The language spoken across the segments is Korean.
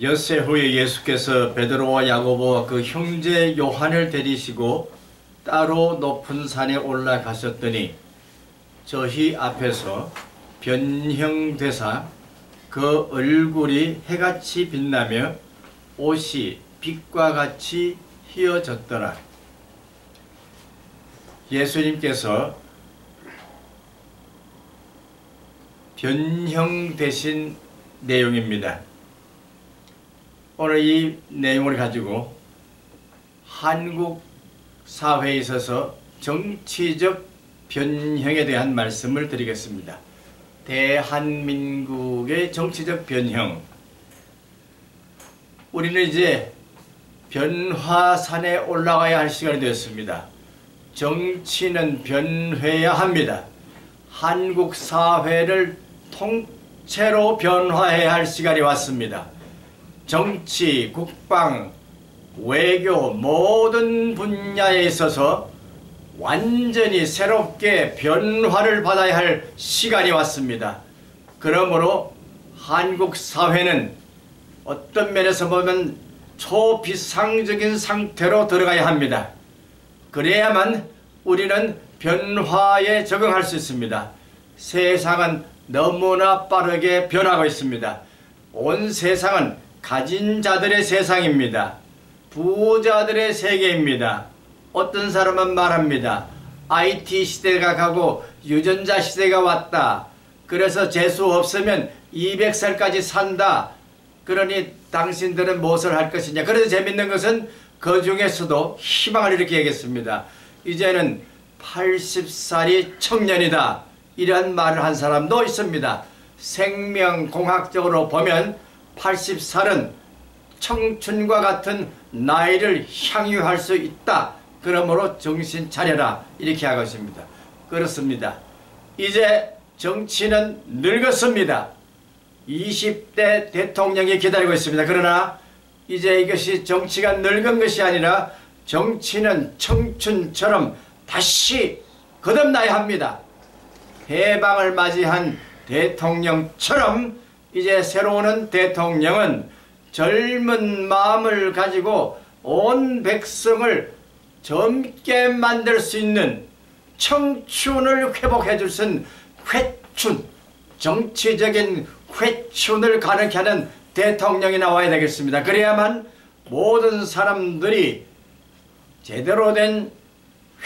엿새 후에 예수께서 베드로와 야고보와 그 형제 요한을 데리시고 따로 높은 산에 올라가셨더니 저희 앞에서 변형되사 그 얼굴이 해같이 빛나며 옷이 빛과 같이 휘어졌더라. 예수님께서 변형되신 내용입니다. 오늘 이 내용을 가지고 한국 사회에 있어서 정치적 변형에 대한 말씀을 드리겠습니다. 대한민국의 정치적 변형. 우리는 이제 변화산에 올라가야 할 시간이 되었습니다. 정치는 변해야 합니다. 한국 사회를 통째로 변화해야 할 시간이 왔습니다. 정치, 국방, 외교 모든 분야에 있어서 완전히 새롭게 변화를 받아야 할 시간이 왔습니다. 그러므로 한국 사회는 어떤 면에서 보면 초비상적인 상태로 들어가야 합니다. 그래야만 우리는 변화에 적응할 수 있습니다. 세상은 너무나 빠르게 변하고 있습니다. 온 세상은 가진 자들의 세상입니다. 부자들의 세계입니다. 어떤 사람은 말합니다. IT 시대가 가고 유전자 시대가 왔다. 그래서 재수 없으면 200살까지 산다. 그러니 당신들은 무엇을 할 것이냐. 그래서 재밌는 것은 그 중에서도 희망을 이렇게 얘기했습니다. 이제는 80살이 청년이다. 이런 말을 한 사람도 있습니다. 생명공학적으로 보면 80살은 청춘과 같은 나이를 향유할 수 있다. 그러므로 정신 차려라. 이렇게 하고 있습니다. 그렇습니다. 이제 정치는 늙었습니다. 20대 대통령이 기다리고 있습니다. 그러나 이제 이것이 정치가 늙은 것이 아니라 정치는 청춘처럼 다시 거듭나야 합니다. 해방을 맞이한 대통령처럼 이제 새로운 대통령은 젊은 마음을 가지고 온 백성을 젊게 만들 수 있는 청춘을 회복해 줄 수 있는 회춘, 정치적인 회춘을 가능케 하는 대통령이 나와야 되겠습니다. 그래야만 모든 사람들이 제대로 된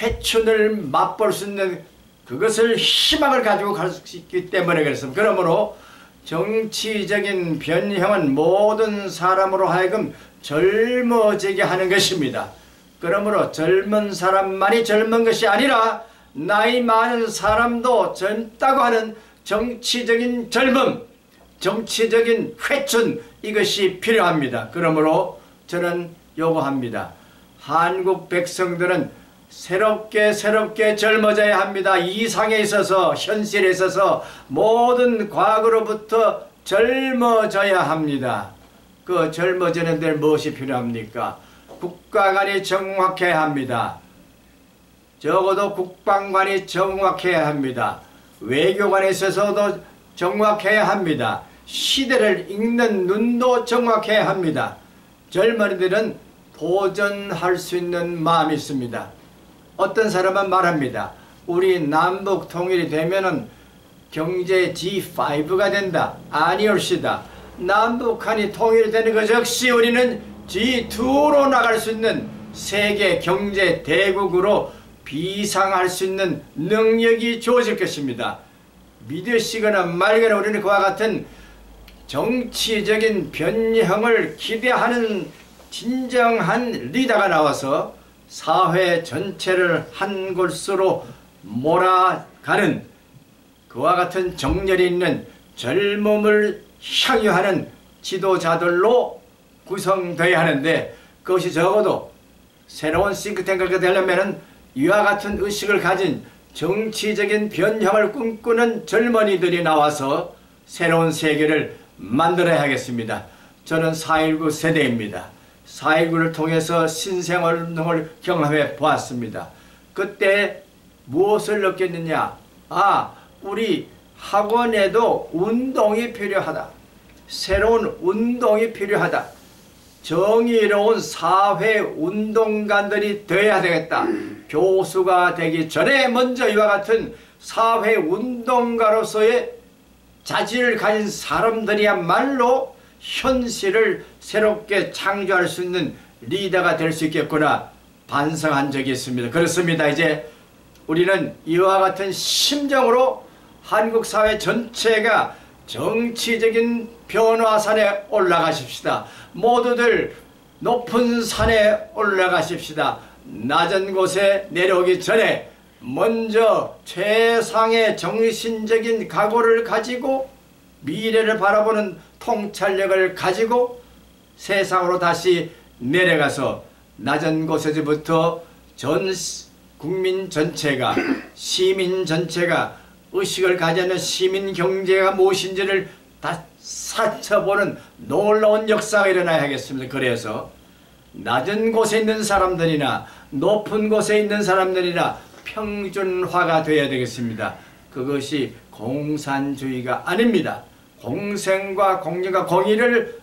회춘을 맛볼 수 있는 그것을 희망을 가지고 갈 수 있기 때문에 그렇습니다. 그러므로 정치적인 변형은 모든 사람으로 하여금 젊어지게 하는 것입니다. 그러므로 젊은 사람만이 젊은 것이 아니라 나이 많은 사람도 젊다고 하는 정치적인 젊음, 정치적인 회춘, 이것이 필요합니다. 그러므로 저는 요구합니다. 한국 백성들은 새롭게 젊어져야 합니다. 이 상에 있어서, 현실에 있어서 모든 과거로부터 젊어져야 합니다. 그 젊어지는 데 무엇이 필요합니까? 국가관이 정확해야 합니다. 적어도 국방관이 정확해야 합니다. 외교관에 있어서도 정확해야 합니다. 시대를 읽는 눈도 정확해야 합니다. 젊은이들은 도전할 수 있는 마음이 있습니다. 어떤 사람은 말합니다. 우리 남북 통일이 되면은 경제 G5가 된다. 아니올시다. 남북한이 통일되는 것 역시 우리는 G2로 나갈 수 있는 세계 경제 대국으로 비상할 수 있는 능력이 주어질 것입니다. 믿으시거나 말거나 우리는 그와 같은 정치적인 변형을 기대하는 진정한 리더가 나와서 사회 전체를 한 곳으로 몰아가는 그와 같은 정열이 있는 젊음을 향유하는 지도자들로 구성되어야 하는데, 그것이 적어도 새로운 싱크탱크가 되려면 이와 같은 의식을 가진 정치적인 변형을 꿈꾸는 젊은이들이 나와서 새로운 세계를 만들어야 하겠습니다. 저는 4.19 세대입니다. 4.19를 통해서 신생활운동을 경험해 보았습니다. 그때 무엇을 느꼈느냐? 우리 학원에도 운동이 필요하다. 새로운 운동이 필요하다. 정의로운 사회 운동가들이 되어야 되겠다. 교수가 되기 전에 먼저 이와 같은 사회 운동가로서의 자질을 가진 사람들이야말로 현실을 새롭게 창조할 수 있는 리더가 될 수 있겠구나 반성한 적이 있습니다. 그렇습니다. 이제 우리는 이와 같은 심정으로 한국 사회 전체가 정치적인 변화산에 올라가십시다. 모두들 높은 산에 올라가십시다. 낮은 곳에 내려오기 전에 먼저 최상의 정신적인 각오를 가지고 미래를 바라보는 통찰력을 가지고 세상으로 다시 내려가서 낮은 곳에서부터 전 국민 전체가 시민 전체가 의식을 가지는 시민 경제가 무엇인지를 다 살펴보는 놀라운 역사가 일어나야겠습니다. 그래서 낮은 곳에 있는 사람들이나 높은 곳에 있는 사람들이나 평준화가 되어야 되겠습니다. 그것이 공산주의가 아닙니다. 공생과 공정과 공의를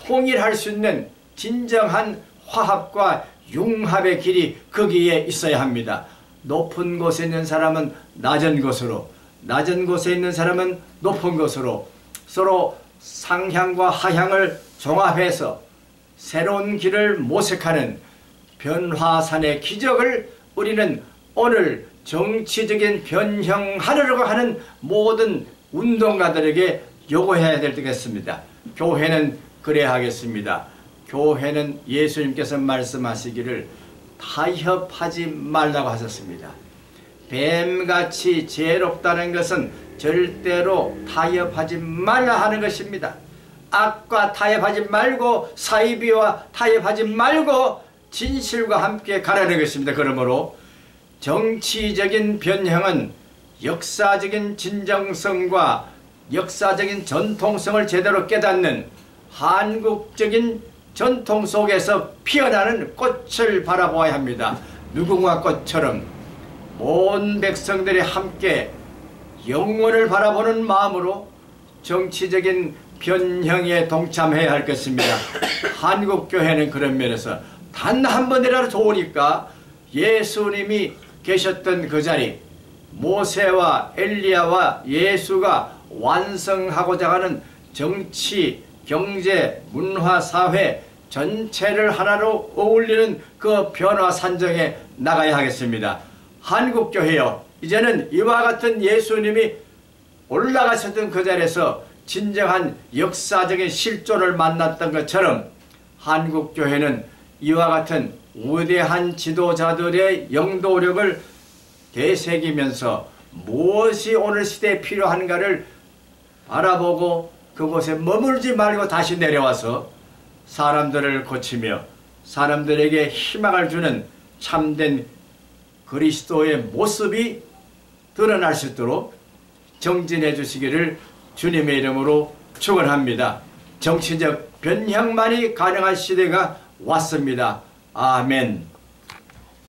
통일할 수 있는 진정한 화합과 융합의 길이 거기에 있어야 합니다. 높은 곳에 있는 사람은 낮은 곳으로, 낮은 곳에 있는 사람은 높은 곳으로 서로 상향과 하향을 종합해서 새로운 길을 모색하는 변화산의 기적을 우리는 오늘 정치적인 변형하려고 하는 모든 운동가들에게 요구해야 되겠습니다. 교회는 그래야 하겠습니다. 교회는 예수님께서 말씀하시기를 타협하지 말라고 하셨습니다. 뱀같이 지혜롭다는 것은 절대로 타협하지 말라 하는 것입니다. 악과 타협하지 말고 사이비와 타협하지 말고 진실과 함께 가라는 것입니다. 그러므로 정치적인 변형은 역사적인 진정성과 역사적인 전통성을 제대로 깨닫는 한국적인 전통 속에서 피어나는 꽃을 바라보아야 합니다. 무궁화 꽃처럼 온 백성들이 함께 영원을 바라보는 마음으로 정치적인 변형에 동참해야 할 것입니다. 한국교회는 그런 면에서 단 한 번이라도 좋으니까 예수님이 계셨던 그 자리, 모세와 엘리야와 예수가 완성하고자 하는 정치, 경제, 문화, 사회 전체를 하나로 어울리는 그 변화 산정에 나가야 하겠습니다. 한국교회요, 이제는 이와 같은 예수님이 올라가셨던 그 자리에서 진정한 역사적인 실존을 만났던 것처럼 한국교회는 이와 같은 위대한 지도자들의 영도력을 되새기면서 무엇이 오늘 시대에 필요한가를 알아보고 그곳에 머물지 말고 다시 내려와서 사람들을 고치며 사람들에게 희망을 주는 참된 그리스도의 모습이 드러날 수 있도록 정진해 주시기를 주님의 이름으로 축원합니다. 정치적 변형만이 가능한 시대가 왔습니다. 아멘.